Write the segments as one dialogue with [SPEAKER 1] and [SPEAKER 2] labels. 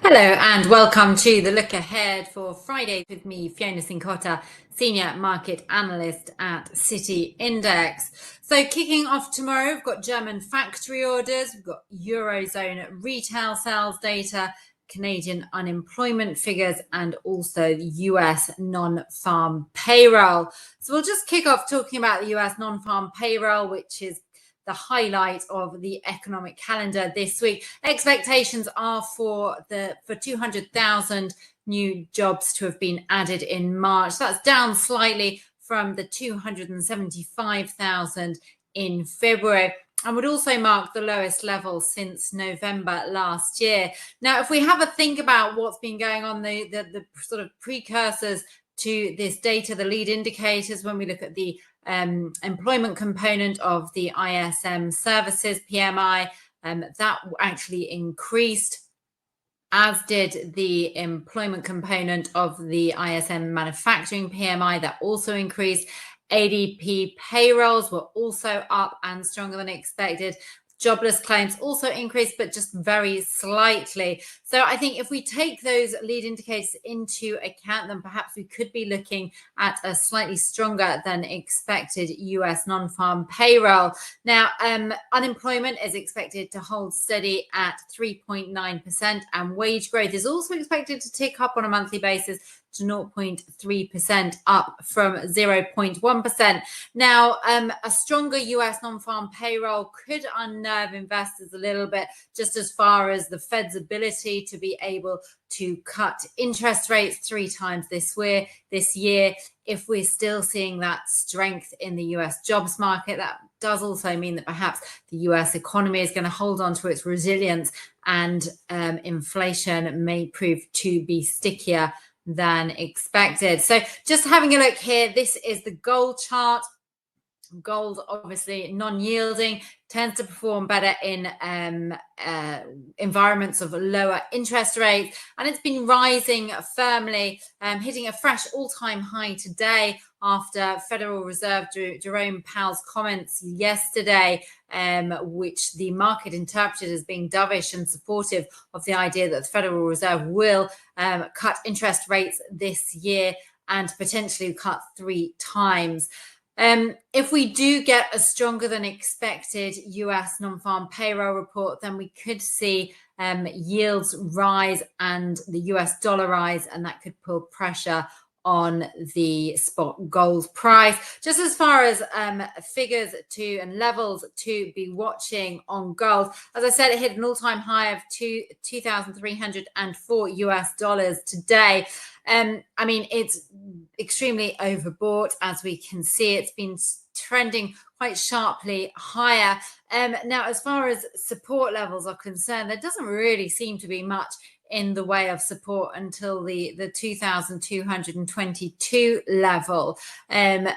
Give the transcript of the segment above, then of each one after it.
[SPEAKER 1] Hello and welcome to the look ahead for Friday with me, Fiona Cincotta, Senior Market Analyst at City Index. So kicking off tomorrow, we've got German factory orders, we've got Eurozone retail sales data, Canadian unemployment figures, and also the US non-farm payroll. So we'll just kick off talking about the US non-farm payroll, which is the highlight of the economic calendar this week. Expectations are for 200,000 new jobs to have been added in March. That's down slightly from the 275,000 in February, and would also mark the lowest level since November last year. Now, if we have a think about what's been going on, the sort of precursors to this data, the lead indicators, when we look at the employment component of the ISM services PMI, that actually increased, as did the employment component of the ISM manufacturing PMI, that also increased. ADP payrolls were also up and stronger than expected. Jobless claims also increased, but just very slightly. So I think if we take those lead indicators into account, then perhaps we could be looking at a slightly stronger than expected US non-farm payroll. Now, unemployment is expected to hold steady at 3.9%, and wage growth is also expected to tick up on a monthly basis to 0.3%, up from 0.1%. Now, a stronger US non-farm payroll could unnerve investors a little bit, just as far as the Fed's ability to be able to cut interest rates 3 times this year. If we're still seeing that strength in the US jobs market, that does also mean that perhaps the US economy is going to hold on to its resilience, and inflation may prove to be stickier than expected. So just having a look here, this is the gold chart. Gold, obviously non-yielding, tends to perform better in environments of lower interest rates, and it's been rising firmly, hitting a fresh all-time high today after Federal Reserve Jerome Powell's comments yesterday, which the market interpreted as being dovish and supportive of the idea that the Federal Reserve will cut interest rates this year and potentially cut 3 times. If we do get a stronger than expected US non-farm payroll report, then we could see yields rise and the US dollar rise, and that could pull pressure on the spot gold price. Just as far as figures to and levels to be watching on gold, as I said, it hit an all-time high of $2,304 today. I mean, it's extremely overbought, as we can see. It's been trending quite sharply higher. Now, as far as support levels are concerned, there doesn't really seem to be much in the way of support until the 2,222 level. And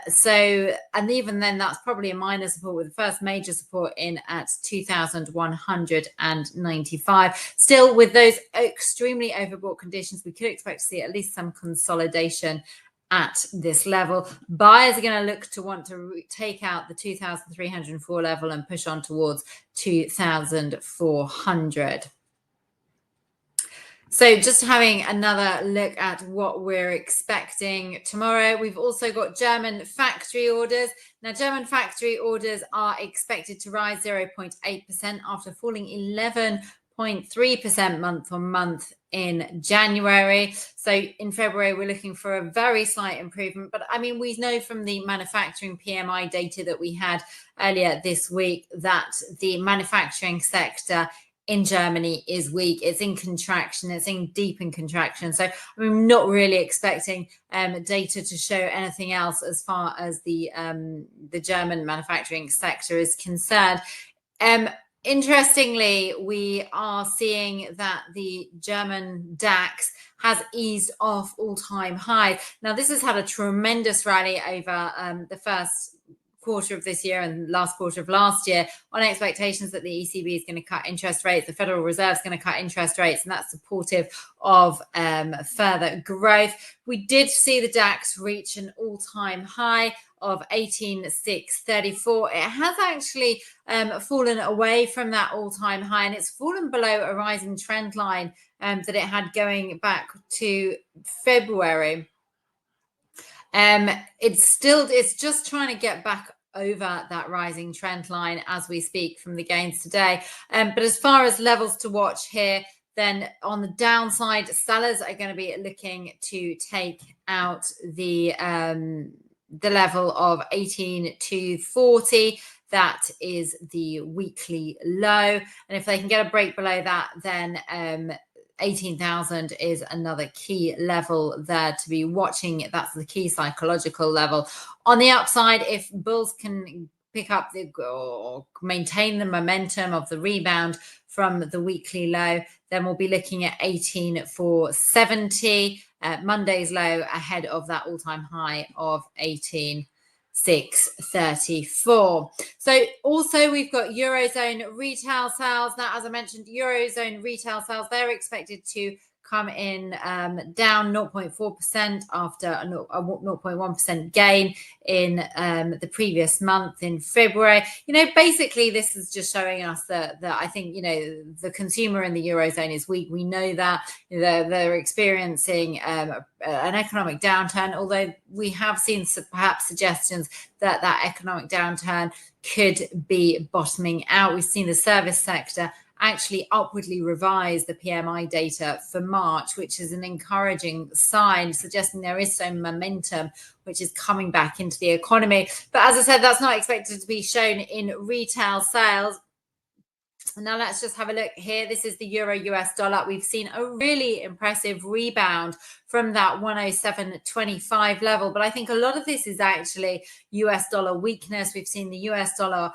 [SPEAKER 1] even then, that's probably a minor support, with the first major support in at 2,195. Still, with those extremely overbought conditions, we could expect to see at least some consolidation at this level. Buyers are going to look to want to take out the 2,304 level and push on towards 2,400. So just having another look at what we're expecting tomorrow, we've also got German factory orders. Now, German factory orders are expected to rise 0.8% after falling 11.3% month on month in January. So in February, we're looking for a very slight improvement. But I mean, we know from the manufacturing PMI data that we had earlier this week that the manufacturing sector in Germany is weak. It's in contraction. It's in deep contraction. So I'm not really expecting data to show anything else as far as the German manufacturing sector is concerned. Interestingly, we are seeing that the German DAX has eased off all-time highs. Now, this has had a tremendous rally over the first quarter of this year and last quarter of last year on expectations that the ECB is going to cut interest rates, the Federal Reserve is going to cut interest rates, and that's supportive of further growth. We did see the DAX reach an all-time high of 18,634. It has actually fallen away from that all-time high, and it's fallen below a rising trend line that it had going back to February. It's just trying to get back over that rising trend line as we speak from the gains today. But as far as levels to watch here, then on the downside, sellers are going to be looking to take out the level of 18,240. That is the weekly low. And if they can get a break below that, then 18,000 is another key level there to be watching. That's the key psychological level. On the upside, if bulls can pick up or maintain the momentum of the rebound from the weekly low, then we'll be looking at 18,470, Monday's low, ahead of that all-time high of 18,634. So also we've got Eurozone retail sales. Now, as I mentioned, Eurozone retail sales, they're expected to come in down 0.4% after a 0.1% gain in the previous month in February. Basically this is just showing us that I think, the consumer in the Eurozone is weak. We know that they're experiencing an economic downturn, although we have seen perhaps suggestions that economic downturn could be bottoming out. We've seen the service sector actually upwardly revise the PMI data for March, which is an encouraging sign, suggesting there is some momentum which is coming back into the economy. But as I said, that's not expected to be shown in retail sales. Now let's just have a look here. This is the euro US dollar. We've seen a really impressive rebound from that 107.25 level, but I think a lot of this is actually US dollar weakness. We've seen the US dollar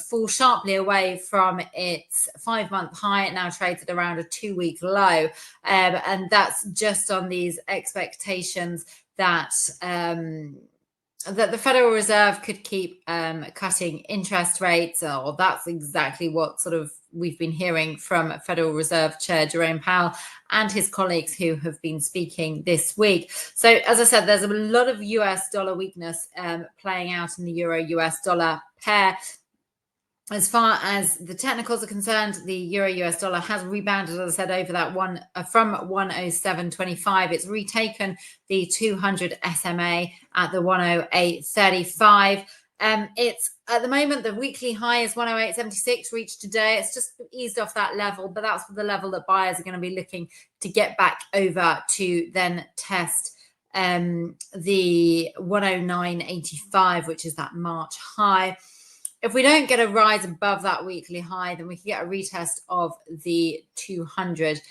[SPEAKER 1] fall sharply away from its 5-month high. It now trades at around a 2-week low, and that's just on these expectations that the Federal Reserve could keep cutting interest rates, or that's exactly what we've been hearing from Federal Reserve Chair Jerome Powell and his colleagues who have been speaking this week. So as I said, there's a lot of US dollar weakness playing out in the euro US dollar pair. As far as the technicals are concerned, the euro US dollar has rebounded, as I said, over that one from 107.25. It's retaken the 200 SMA at the 108.35. It's at the moment, the weekly high is 108.76 reached today. It's just eased off that level, but that's the level that buyers are going to be looking to get back over to then test the 109.85, which is that March high. If we don't get a rise above that weekly high, then we can get a retest of the 200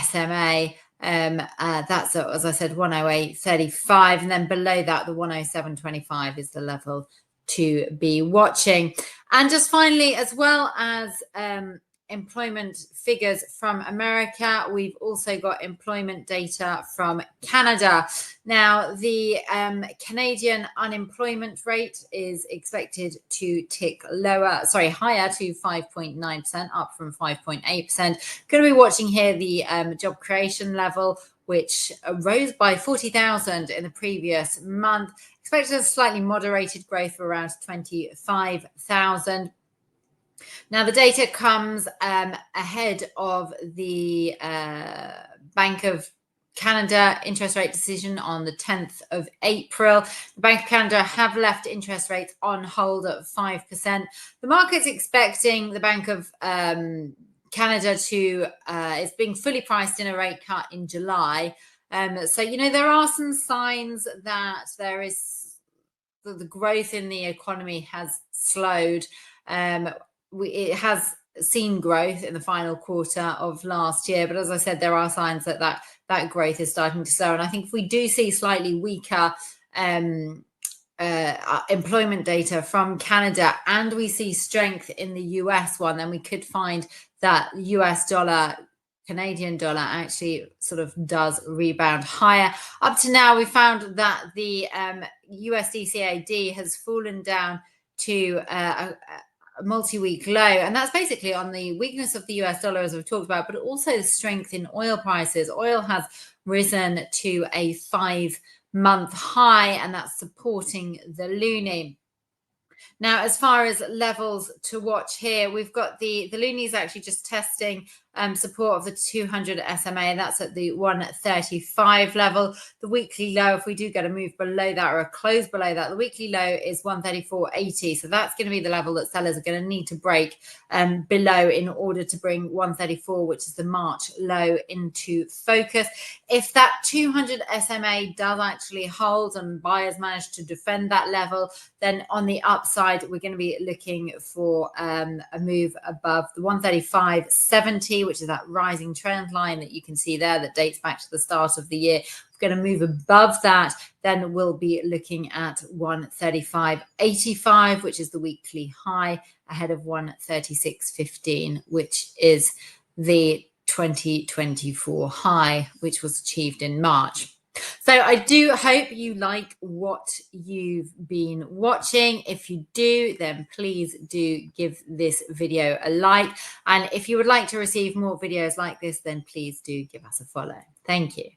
[SPEAKER 1] SMA. That's, as I said, 108.35. And then below that, the 107.25 is the level to be watching. And just finally, as well as employment figures from America, we've also got employment data from Canada. Now, the Canadian unemployment rate is expected to tick higher to 5.9%, up from 5.8%. Going to be watching here the job creation level, which rose by 40,000 in the previous month. Expected a slightly moderated growth of around 25,000. Now, the data comes ahead of the Bank of Canada interest rate decision on the 10th of April. The Bank of Canada have left interest rates on hold at 5%. The market's expecting the Bank of Canada to is being fully priced in a rate cut in July. So, there are some signs that there is the growth in the economy has slowed. It has seen growth in the final quarter of last year, but as I said, there are signs that growth is starting to slow. And I think if we do see slightly weaker employment data from Canada, and we see strength in the US one, then we could find that US dollar, Canadian dollar actually does rebound higher. Up to now, we found that the USD CAD has fallen down to a multi-week low, and that's basically on the weakness of the US dollar, as we've talked about, but also the strength in oil prices. Oil has risen to a 5 month high, and that's supporting the loonie. Now, as far as levels to watch here, we've got the loonie is actually just testing support of the 200 SMA, and that's at the 135 level. The weekly low, if we do get a move below that or a close below that, the weekly low is 134.80. So that's going to be the level that sellers are going to need to break below in order to bring 134, which is the March low, into focus. If that 200 SMA does actually hold and buyers manage to defend that level, then on the upside, we're going to be looking for a move above the 135.70, which is that rising trend line that you can see there that dates back to the start of the year. We're going to move above that, then we'll be looking at 135.85, which is the weekly high, ahead of 136.15, which is the 2024 high, which was achieved in March. So I do hope you like what you've been watching. If you do, then please do give this video a like. And if you would like to receive more videos like this, then please do give us a follow. Thank you.